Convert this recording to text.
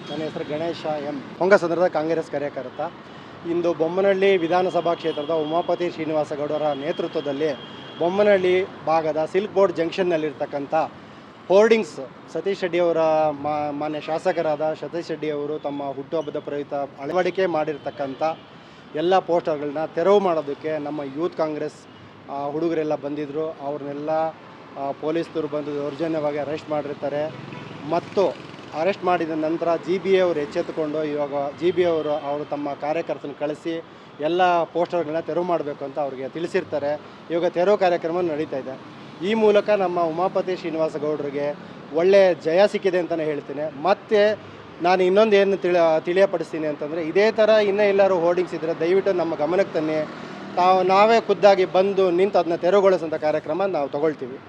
ನನ್ನ ಹೆಸರು ಗಣೇಶ ಎಂ. ಹೊಂಗಸಂದ್ರದ ಕಾಂಗ್ರೆಸ್ ಕಾರ್ಯಕರ್ತ. ಇಂದು ಬೊಮ್ಮನಹಳ್ಳಿ ವಿಧಾನಸಭಾ ಕ್ಷೇತ್ರದ ಉಮಾಪತಿ ಶ್ರೀನಿವಾಸ ಗೌಡರ ನೇತೃತ್ವದಲ್ಲಿ ಬೊಮ್ಮನಹಳ್ಳಿ ಭಾಗದ ಸಿಲ್ಕ್ ಬೋರ್ಡ್ ಜಂಕ್ಷನ್ನಲ್ಲಿರ್ತಕ್ಕಂಥ ಹೋರ್ಡಿಂಗ್ಸ್ ಸತೀಶ್ ರೆಡ್ಡಿಯವರ ಮಾನ್ಯ ಶಾಸಕರಾದ ಸತೀಶ್ ರೆಡ್ಡಿಯವರು ತಮ್ಮ ಹುಟ್ಟುಹಬ್ಬದ ಪ್ರಯುಕ್ತ ಅಳವಡಿಕೆ ಮಾಡಿರ್ತಕ್ಕಂಥ ಎಲ್ಲ ಪೋಸ್ಟರ್ಗಳನ್ನ ತೆರವು ಮಾಡೋದಕ್ಕೆ ನಮ್ಮ ಯೂತ್ ಕಾಂಗ್ರೆಸ್ ಹುಡುಗರೆಲ್ಲ ಬಂದಿದ್ದರು. ಅವ್ರನ್ನೆಲ್ಲ ಪೊಲೀಸರು ಬಂದು ದೌರ್ಜನ್ಯವಾಗಿ ಅರೆಸ್ಟ್ ಮಾಡಿರ್ತಾರೆ. ಮತ್ತು ಅರೆಸ್ಟ್ ಮಾಡಿದ ನಂತರ GBA ಅವರು ಎಚ್ಚೆತ್ತುಕೊಂಡು ಇವಾಗ GBA ಅವರು ತಮ್ಮ ಕಾರ್ಯಕರ್ತನ ಕಳಿಸಿ ಎಲ್ಲ ಪೋಸ್ಟರ್ಗಳನ್ನ ತೆರವು ಮಾಡಬೇಕು ಅಂತ ಅವ್ರಿಗೆ ತಿಳಿಸಿರ್ತಾರೆ. ಇವಾಗ ತೆರವು ಕಾರ್ಯಕ್ರಮ ನಡೀತಾ ಇದೆ. ಈ ಮೂಲಕ ನಮ್ಮ ಉಮಾಪತಿ ಶ್ರೀನಿವಾಸ ಗೌಡರಿಗೆ ಒಳ್ಳೆಯ ಜಯ ಸಿಕ್ಕಿದೆ ಅಂತಲೇ ಹೇಳ್ತೀನಿ. ಮತ್ತು ನಾನು ಇನ್ನೊಂದು ಏನು ತಿಳಿಯಪಡಿಸ್ತೀನಿ ಅಂತಂದರೆ, ಇದೇ ಥರ ಇನ್ನೂ ಎಲ್ಲರೂ ಹೋರ್ಡಿಂಗ್ಸ್ ಇದ್ದರೆ ದಯವಿಟ್ಟು ನಮ್ಮ ಗಮನಕ್ಕೆ ತನ್ನಿ. ನಾವೇ ಖುದ್ದಾಗಿ ಬಂದು ನಿಂತು ಅದನ್ನ ತೆರವುಗೊಳಿಸೋಂಥ ಕಾರ್ಯಕ್ರಮ ನಾವು ತಗೊಳ್ತೀವಿ.